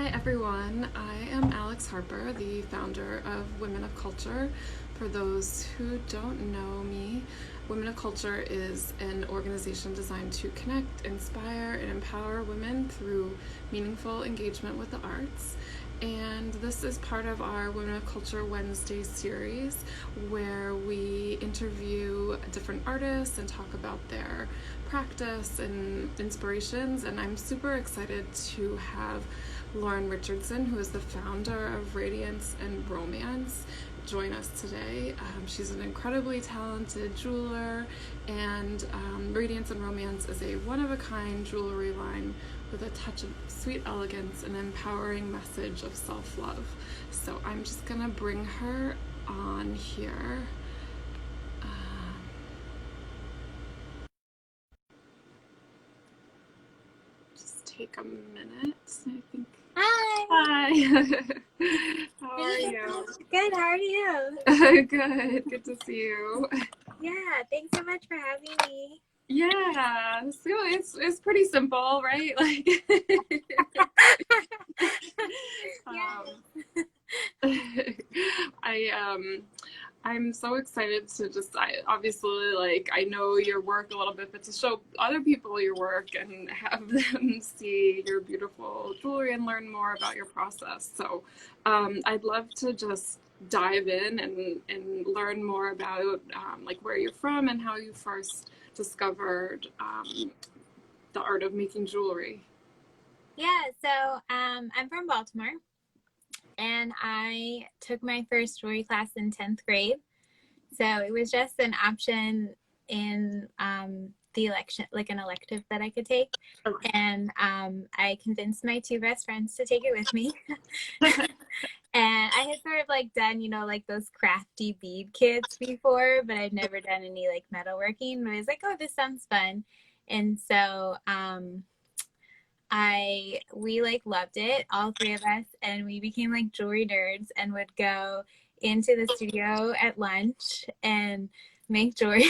Hi everyone, I am Alex Harper, the founder of Women of Culture. For those who don't know me, Women of Culture is an organization designed to connect, inspire, and empower women through meaningful engagement with the arts. And this is part of our Women of Culture Wednesday series where we interview different artists and talk about their practice and inspirations. And I'm super excited to have Lauren Richardson, who is the founder of Radiance and Romance, join us today. She's an incredibly talented jeweler, and Radiance and Romance is a one-of-a-kind jewelry line with a touch of sweet elegance and empowering message of self-love. So I'm just gonna bring her on here. Just take a minute, I think. Hi. Hi. How are you? Good. How are you? Good. Good to see you. Yeah. Thanks so much for having me. Yeah. So it's pretty simple, right? Like, Yeah. I'm so excited to obviously, like, I know your work a little bit, but to show other people your work and have them see your beautiful jewelry and learn more about your process. So I'd love to just dive in and learn more about like where you're from and how you first discovered the art of making jewelry. Yeah. So I'm from Baltimore, and I took my first jewelry class in 10th grade. So it was just an option in the election, like an elective that I could take. Okay. And I convinced my two best friends to take it with me. And I had sort of like done, like those crafty bead kits before, but I'd never done any like metalworking. But I was like, oh, this sounds fun. And so we like loved it, all three of us, and we became like jewelry nerds and would go into the studio at lunch and make jewelry.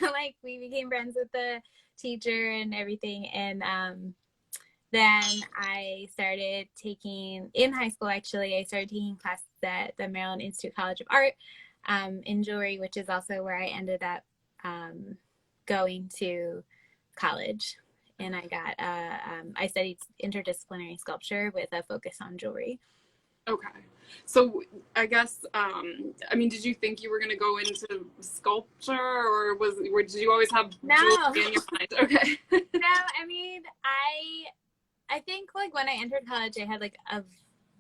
Like we became friends with the teacher and everything. And then I started taking, in high school actually, I started taking classes at the Maryland Institute College of Art in jewelry, which is also where I ended up going to college. And I got, I studied interdisciplinary sculpture with a focus on jewelry. Okay. So I guess, I mean, did you think you were going to go into sculpture, or did you always have jewelry in your mind? Okay. No, I mean, I think like when I entered college, I had like a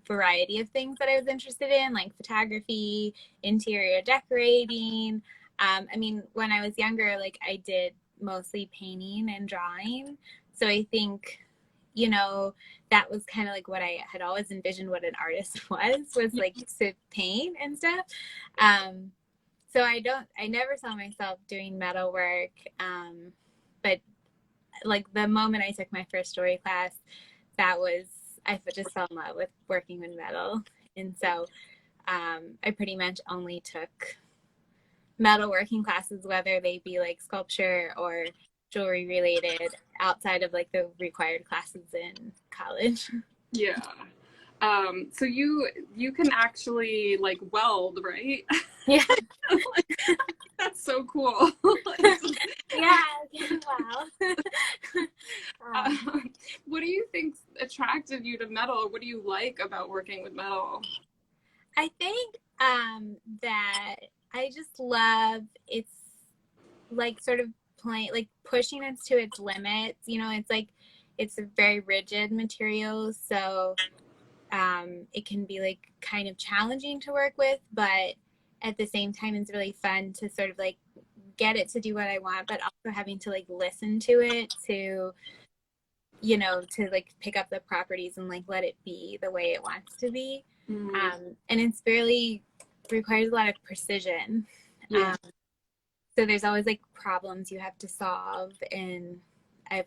variety of things that I was interested in, like photography, interior decorating. I mean, when I was younger, like I did mostly painting and drawing. So I think, that was kind of like what I had always envisioned what an artist was like to paint and stuff. So I never saw myself doing metal work. But like the moment I took my first jewelry class, I just fell in love with working with metal. And so I pretty much only took metalworking classes, whether they be like sculpture or jewelry related, outside of like the required classes in college. Yeah. So you can actually like weld, right? Yeah. That's so cool. Yeah. Wow. What do you think attracted you to metal? What do you like about working with metal? I think that I just love it's like sort of like pushing it to its limits. It's like it's a very rigid material, so it can be like kind of challenging to work with, but at the same time it's really fun to sort of like get it to do what I want, but also having to like listen to it to like pick up the properties and like let it be the way it wants to be. And it's really requires a lot of precision. Yeah. So there's always like problems you have to solve, and I'm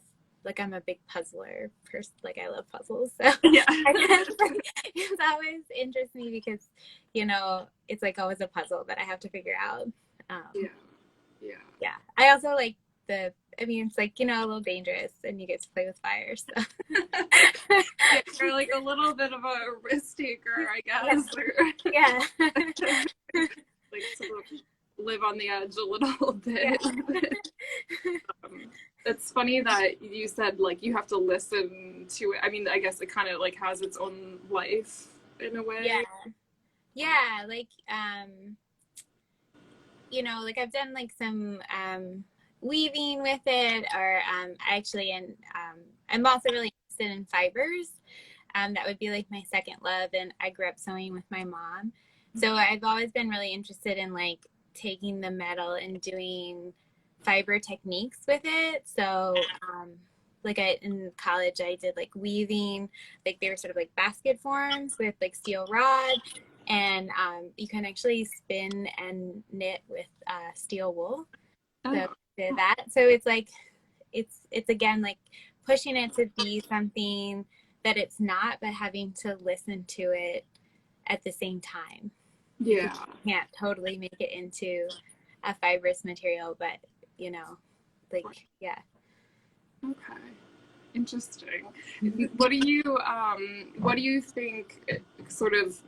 a big puzzler person. Like I love puzzles, so yeah. It's always interests me because it's like always a puzzle that I have to figure out. Yeah. I also like the I mean, it's like, you know, a little dangerous and you get to play with fire. So. Yeah, you're like a little bit of a risk taker, I guess. Yeah. Like sort of live on the edge a little bit. Yeah. It's funny that you said like you have to listen to it. I mean, I guess it kind of like has its own life in a way. Yeah. Yeah. Like, you know, like I've done like some weaving with it, or actually, and I'm also really interested in fibers. That would be like my second love, and I grew up sewing with my mom, so I've always been really interested in like taking the metal and doing fiber techniques with it. So like in college I did like weaving, like they were sort of like basket forms with like steel rod, and you can actually spin and knit with steel wool. So I did that. So it's like it's again like pushing it to be something that it's not, but having to listen to it at the same time. Yeah. You can't totally make it into a fibrous material, but you know, like yeah. Okay. Interesting. What do you think sort of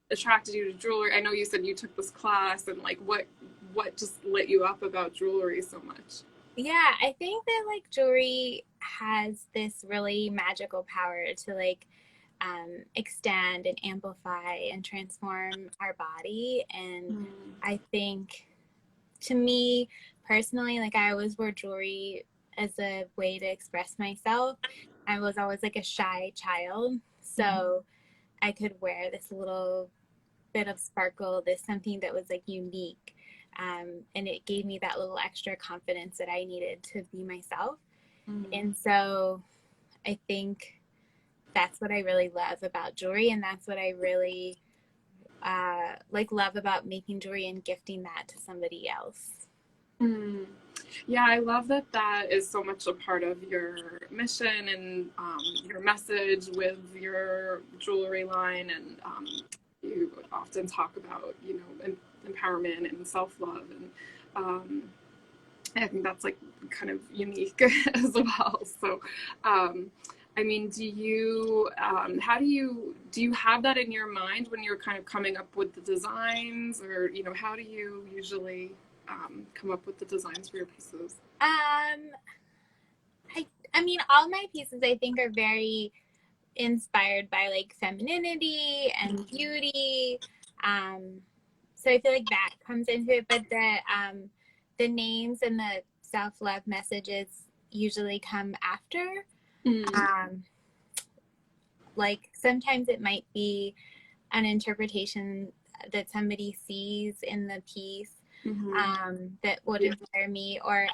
attracted you to jewelry? I know you said you took this class, and like what just lit you up about jewelry so much? Yeah, I think that like jewelry has this really magical power to like extend and amplify and transform our body. And I think to me personally, like I always wore jewelry as a way to express myself. I was always like a shy child. So I could wear this little bit of sparkle, this something that was like unique. And it gave me that little extra confidence that I needed to be myself. And so I think that's what I really love about jewelry, and that's what I really like love about making jewelry and gifting that to somebody else. Yeah, I love that that is so much a part of your mission and your message with your jewelry line, and you often talk about, you know, empowerment and self-love, and I think that's like kind of unique as well. So I mean, how do you have that in your mind when you're kind of coming up with the designs, or, you know, how do you usually come up with the designs for your pieces? I mean, all my pieces I think are very inspired by like femininity and beauty. So I feel like that comes into it, but the names and the self-love messages usually come after. Like sometimes it might be an interpretation that somebody sees in the piece that would inspire me, or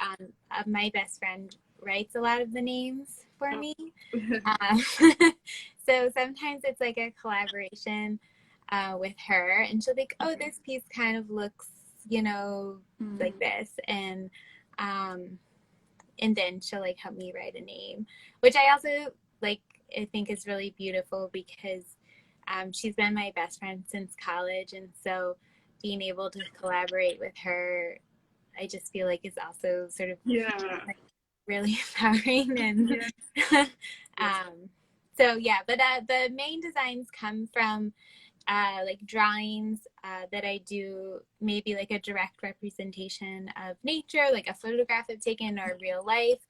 my best friend writes a lot of the names for me. So sometimes it's like a collaboration with her, and she'll be like, oh, this piece kind of looks, you know, like this, and then she'll like help me write a name, which I also like, I think is really beautiful because she's been my best friend since college, and so being able to collaborate with her, I just feel like is also sort of like, really empowering. And so yeah, but the main designs come from like drawings that I do, maybe like a direct representation of nature, like a photograph I've taken, or real life,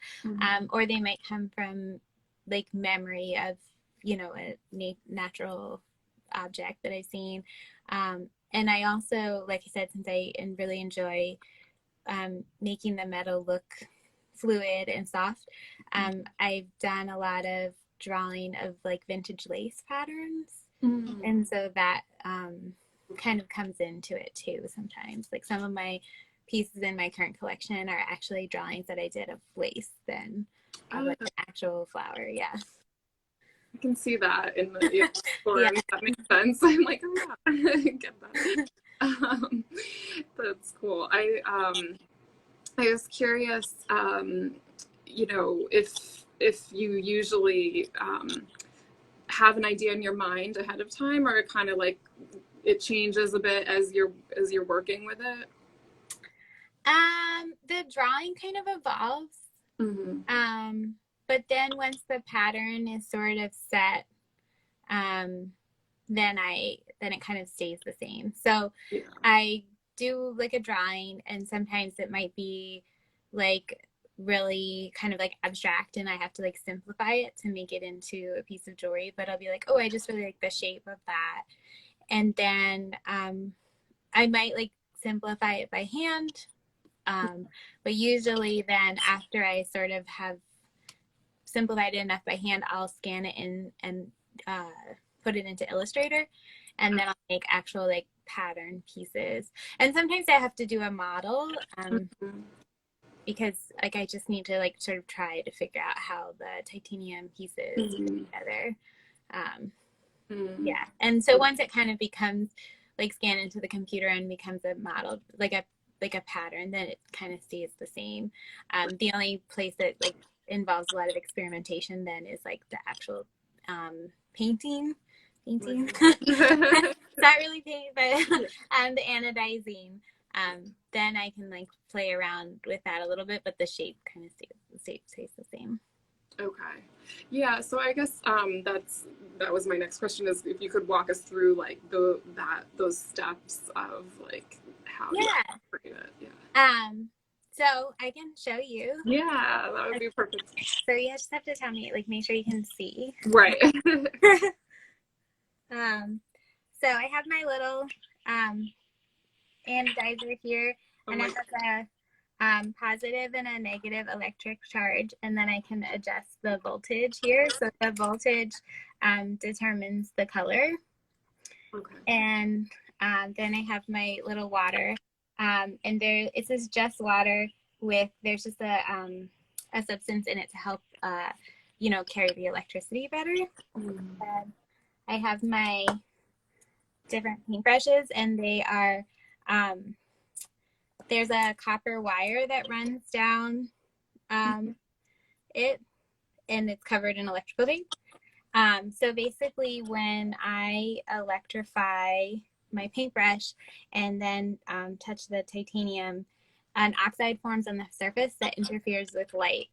or they might come from like memory of, you know, a natural object that I've seen. And I also, like I said, since I really enjoy making the metal look fluid and soft, I've done a lot of drawing of like vintage lace patterns. And so that kind of comes into it too sometimes. Like some of my pieces in my current collection are actually drawings that I did of lace than of like an actual flower. Yeah. I can see that in the form. That makes sense. I'm like, oh yeah, I get that. That's cool. I was curious, you know, if you usually have an idea in your mind ahead of time, or kind of like it changes a bit as you're working with it. The drawing kind of evolves. But then once the pattern is sort of set, then it kind of stays the same. So yeah. I do like a drawing, and sometimes it might be like really kind of like abstract, and I have to like simplify it to make it into a piece of jewelry. But I'll be like, oh, I just really like the shape of that. And then I might like simplify it by hand. But usually then after I sort of have simplified it enough by hand, I'll scan it in and put it into Illustrator, and then I'll make actual like pattern pieces. And sometimes I have to do a model because like I just need to like sort of try to figure out how the titanium pieces fit together. Yeah, and so once it kind of becomes like scanned into the computer and becomes a model, like a pattern, then it kind of stays the same. The only place that like involves a lot of experimentation then is like the actual painting. It's not really paint, but the anodizing. Then I can like play around with that a little bit, but the shape kind of stays the same. Okay. Yeah, so I guess that was my next question, is if you could walk us through like those steps of like how you create it. Yeah. So I can show you. Yeah, that would be perfect. So you just have to tell me, like, make sure you can see. Right. So I have my little anodizer here, and it has a positive and a negative electric charge, and then I can adjust the voltage here. So the voltage determines the color. Okay. And then I have my little water, and it says just water with, there's just a substance in it to help carry the electricity better. And I have my different paintbrushes, and they are there's a copper wire that runs down it, and it's covered in electrical tape. So basically when I electrify my paintbrush and then touch the titanium, an oxide forms on the surface that interferes with light.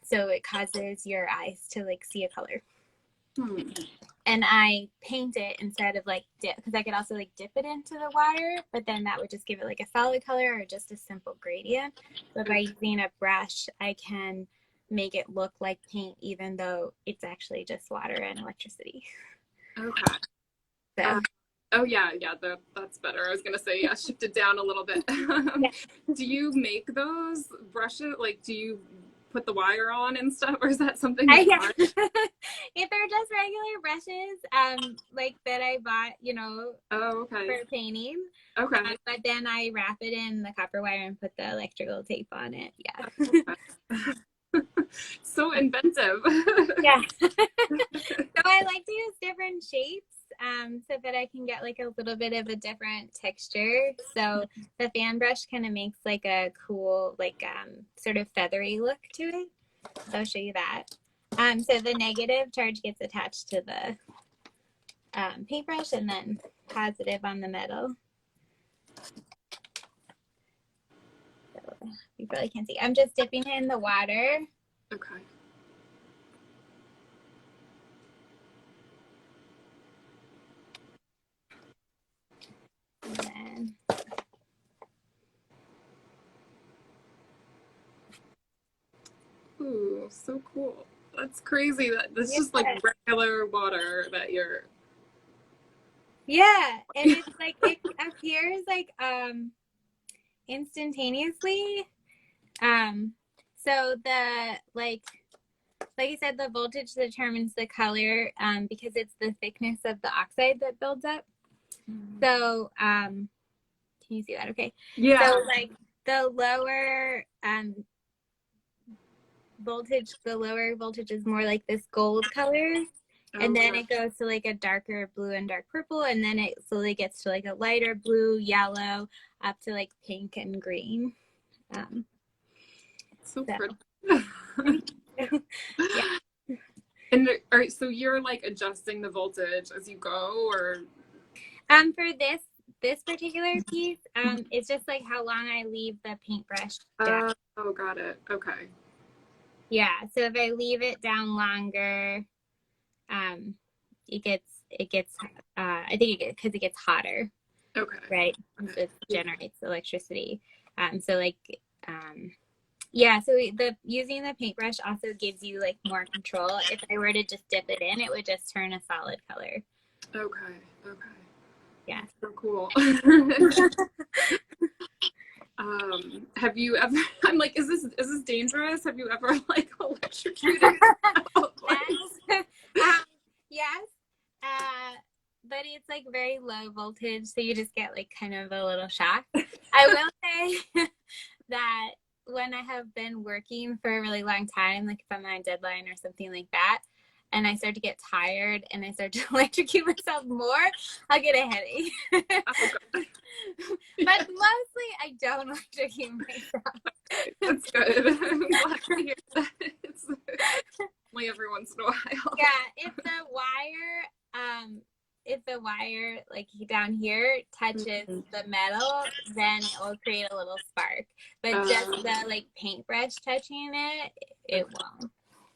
So it causes your eyes to like see a color. And I paint it instead of like dip, because I could also like dip it into the water, but then that would just give it like a solid color or just a simple gradient. But by using a brush, I can make it look like paint, even though it's actually just water and electricity. Okay. So. Oh yeah, that's better. I was gonna say, shift it down a little bit. Yeah. Do you make those brushes? Like, do you put the wire on and stuff, or is that something? If they're just regular brushes, like that I bought, for painting. Okay. But then I wrap it in the copper wire and put the electrical tape on it. Yeah. Okay. So inventive. Yeah. So I like to use different shapes so that I can get like a little bit of a different texture. So the fan brush kind of makes like a cool, like sort of feathery look to it. So I'll show you that. So the negative charge gets attached to the paintbrush, and then positive on the metal. So you probably can't see. I'm just dipping it in the water. Okay. And then ooh, so cool. That's crazy. That this is like regular water that you're. Yeah, and it's like it appears like instantaneously. So the like I said, the voltage determines the color because it's the thickness of the oxide that builds up. So can you see that? Okay. Yeah. So like the lower voltage is more like this gold color. And then it goes to like a darker blue and dark purple, and then it slowly gets to like a lighter blue, yellow, up to like pink and green. So pretty. Yeah. And so you're like adjusting the voltage as you go, or? For this this particular piece, it's just like how long I leave the paintbrush down. Oh, got it. Okay. Yeah, so if I leave it down longer, it gets I think because it gets hotter, Okay. right? Okay. So it generates electricity. So like yeah, so the using the paintbrush also gives you like more control. If I were to just dip it in, it would just turn a solid color. Okay. Okay. Yeah. That's so cool. Have you ever, I'm like, is this dangerous? Have you ever like electrocuted yourself? Yes. Yes. But it's like very low voltage, so you just get like kind of a little shock. I will say that when I have been working for a really long time, like if I'm on a deadline or something like that, and I start to get tired and I start to electrocute myself more, I'll get a headache. But mostly I don't electrocute myself. That's good. I'm glad to hear that. It's only every once in a while. Yeah, if the wire like down here touches the metal, then it will create a little spark. But just the like paintbrush touching it, it won't.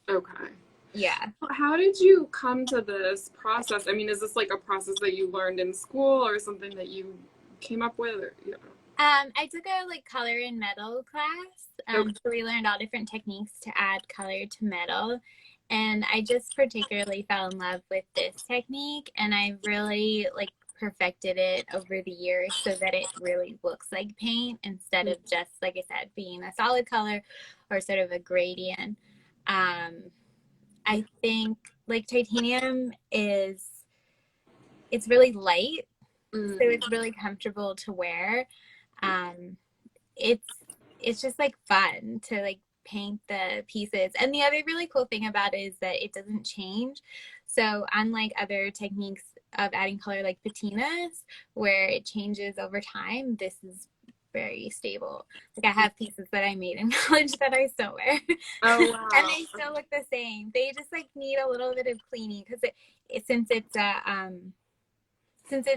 Okay. Yeah. How did you come to this process? I mean, is this like a process that you learned in school or something that you came up with? Or, you know? I took a like color in metal class. So we learned all different techniques to add color to metal. And I just particularly fell in love with this technique, and I really like perfected it over the years so that it really looks like paint instead of just, like I said, being a solid color or sort of a gradient. I think like titanium it's really light, so it's really comfortable to wear. It's just like fun to like paint the pieces. And the other really cool thing about it is that it doesn't change. So unlike other techniques of adding color like patinas, where it changes over time, this is very stable. Like I have pieces that I made in college that I still wear. Oh, wow. And they still look the same. They just like need a little bit of cleaning because since it's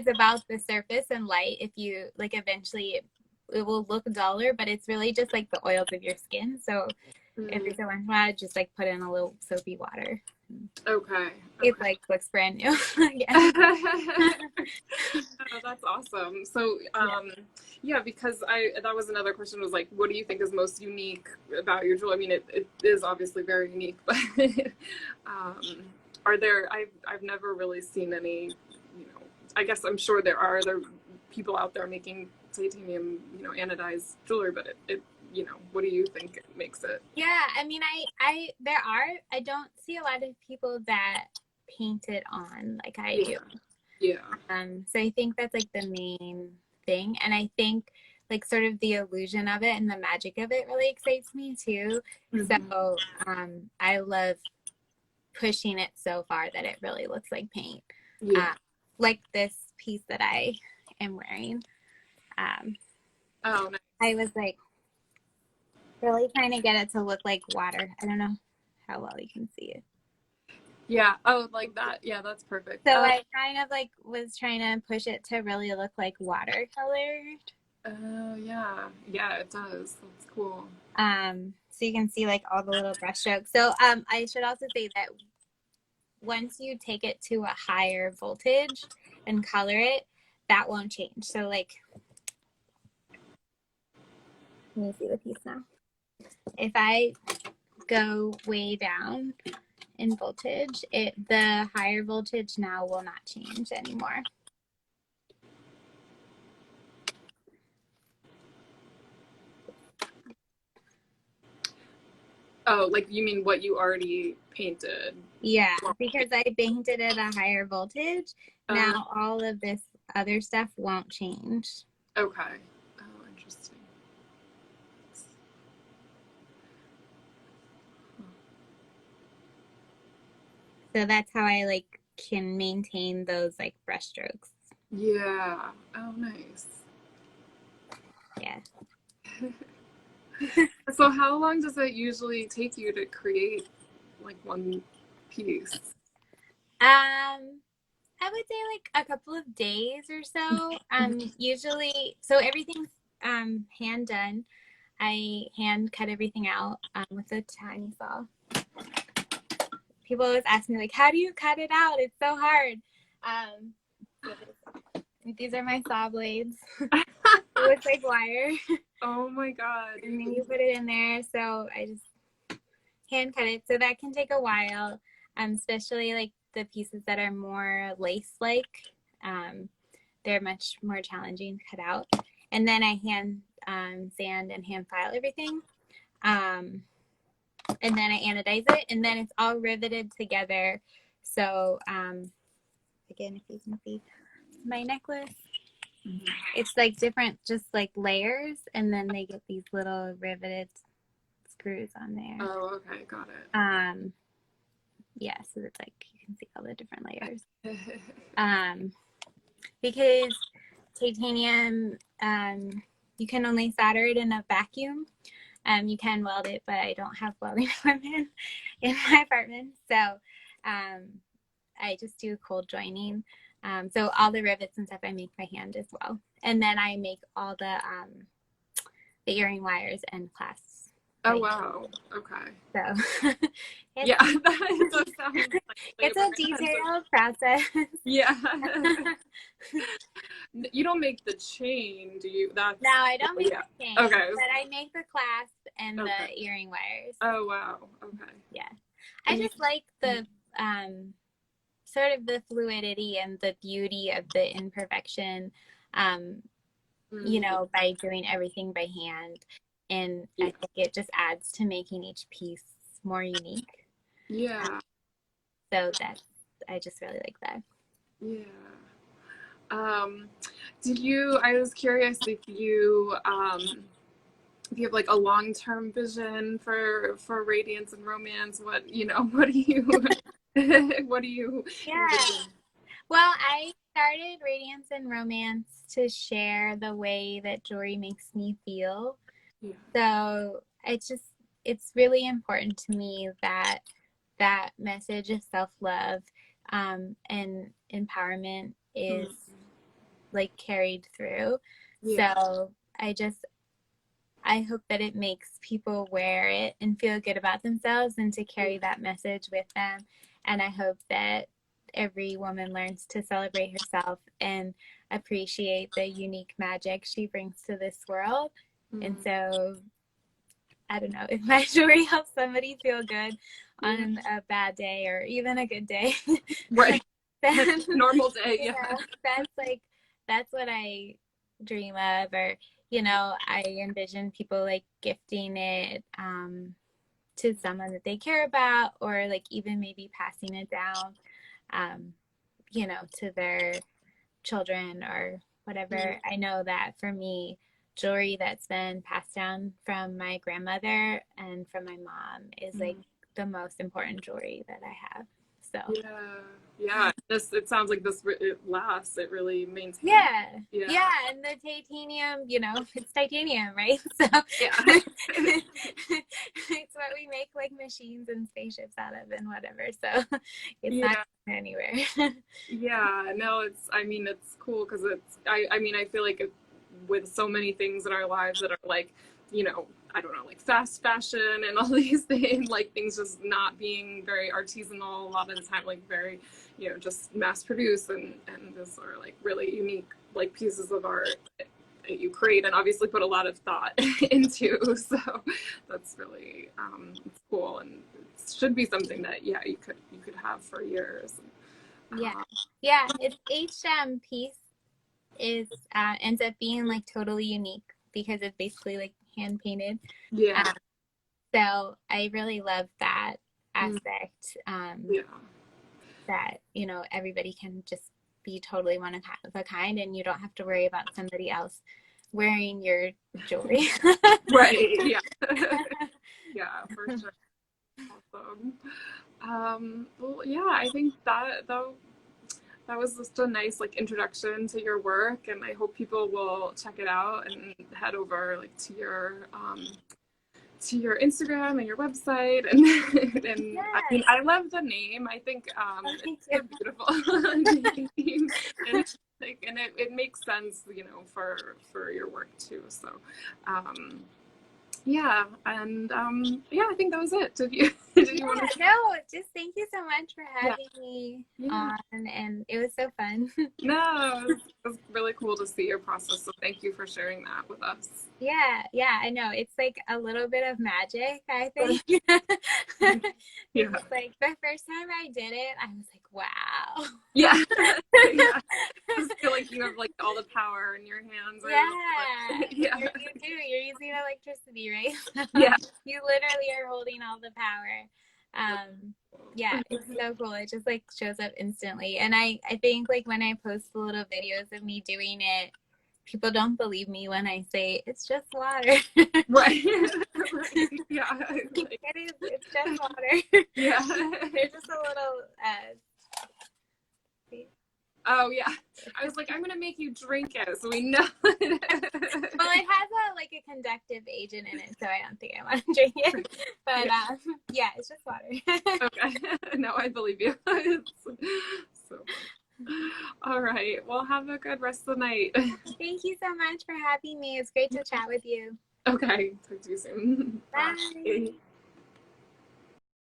about the surface and light, if you like eventually it will look duller, but it's really just like the oils of your skin. So every so once in a while, just like put in a little soapy water. Okay. It like looks brand new. Oh, that's awesome. So, yeah, because that was another question was like, what do you think is most unique about your jewelry? I mean, it is obviously very unique, but are there, I've never really seen any, you know, I guess I'm sure there are other people out there making titanium, you know, anodized jewelry, but it you know, what do you think makes it? Yeah, I mean, I don't see a lot of people that paint it on like I do. Yeah. So I think that's like the main thing. And I think like sort of the illusion of it and the magic of it really excites me too. So I love pushing it so far that it really looks like paint. Like this piece that I am wearing. Oh, nice. I was like really trying to get it to look like water. I don't know how well you can see it. Yeah. Oh, like that. Yeah, that's perfect. So I kind of like was trying to push it to really look like watercolored. Oh, yeah. Yeah, it does. That's cool. So you can see like all the little brush strokes. So I should also say that once you take it to a higher voltage and color it, that won't change. So like, let me see the piece now. If I go way down in voltage, the higher voltage now will not change anymore. Oh, like you mean what you already painted? Yeah, because I painted at a higher voltage. Now all of this other stuff won't change. Okay. Oh, interesting. So that's how I like can maintain those like brush strokes. Yeah. Oh, nice. Yeah. So how long does it usually take you to create like one piece? I I would say like a couple of days or so. Usually, so everything's hand done. I hand cut everything out with a tiny saw. People always ask me like, how do you cut it out? It's so hard. So these are my saw blades. It looks like wire. Oh my God. And then you put it in there. So I just hand cut it. So that can take a while, especially like the pieces that are more lace-like. They're much more challenging to cut out. And then I hand sand and hand file everything. And then I anodize it, and then it's all riveted together. So again, if you can see my necklace, it's like different, just like layers, and then they get these little riveted screws on there. Oh, okay, got it. Yeah, so it's like you can see all the different layers. Because titanium, you can only solder it in a vacuum. You can weld it, but I don't have welding equipment in my apartment, so I just do cold joining. So all the rivets and stuff I make by hand as well, and then I make all the earring wires and clasps. Oh wow! Okay. So yeah, that does sound like it's a detailed process. Yeah. You don't make the chain, do you? That's no, I don't make the chain. Okay. But I make the clasp and the earring wires. Oh wow. Okay. Yeah. I just like the sort of the fluidity and the beauty of the imperfection, you know, by doing everything by hand. And I think it just adds to making each piece more unique. Yeah. So I just really like that. Yeah. I was curious if you have like a long-term vision for Radiance and Romance. What do you what do you Yeah. Well, I started Radiance and Romance to share the way that jewelry makes me feel. Yeah. So it's really important to me that that message of self-love and empowerment is like carried through. Yeah. So I hope that it makes people wear it and feel good about themselves and to carry that message with them. And I hope that every woman learns to celebrate herself and appreciate the unique magic she brings to this world. And so, I don't know, if my jewelry helps somebody feel good on a bad day or even a good day. Right. Then, normal day, yeah. That's what I dream of. Or, you know, I envision people like gifting it to someone that they care about, or like even maybe passing it down, you know, to their children or whatever. I know that for me, jewelry that's been passed down from my grandmother and from my mom is like the most important jewelry that I have. So yeah. It sounds like it lasts. It really maintains. Yeah. And the titanium, you know, it's titanium, right? So yeah, it's what we make like machines and spaceships out of and whatever. So it's not going anywhere. Yeah, no, it's cool because I feel like with so many things in our lives that are like, you know, I don't know, like fast fashion and all these things, like things just not being very artisanal a lot of the time, like very, you know, just mass produced and just are like really unique like pieces of art that you create and obviously put a lot of thought into. So that's really it's cool, and it should be something that you could have for years. Yeah. It's each piece is ends up being like totally unique because it's basically like hand painted. So I really love that aspect. That, you know, everybody can just be totally one of a kind, and you don't have to worry about somebody else wearing your jewelry. Right. Yeah. Yeah, for sure. Awesome. Well, yeah, I think that was just a nice like introduction to your work, and I hope people will check it out and head over like to to your Instagram and your website, and I Yeah. mean, I love the name. I think Thank it's a you. beautiful name, and like, and it makes sense, you know, for your work too. So, um, yeah, and yeah, I think that was it. Did you want to? Yeah, no, just thank you so much for Yeah, having me yeah. on, and it was so fun. No, it was really cool to see your process. So thank you for sharing that with us. Yeah, yeah, I know. It's like a little bit of magic, I think. Yeah. It's like the first time I did it, I was like, wow. Yeah. Yeah. Just feel like you have like all the power in your hands. Yeah, Yeah. you do. You're using electricity, right? Yeah. You literally are holding all the power. Yeah, it's so cool. It just like shows up instantly. And I think like when I post the little videos of me doing it, people don't believe me when I say it's just water. Right. Right. Yeah. Like, It is. It's just water. yeah. There's just a little. Oh yeah. I was like, I'm gonna make you drink it, so we know. Well, it has a conductive agent in it, so I don't think I want to drink it. But Yeah. yeah, it's just water. Okay. No, I believe you. It's so fun. All right. Well, have a good rest of the night. Thank you so much for having me. It's great to chat with you. Okay. Talk to you soon. Bye. Bye.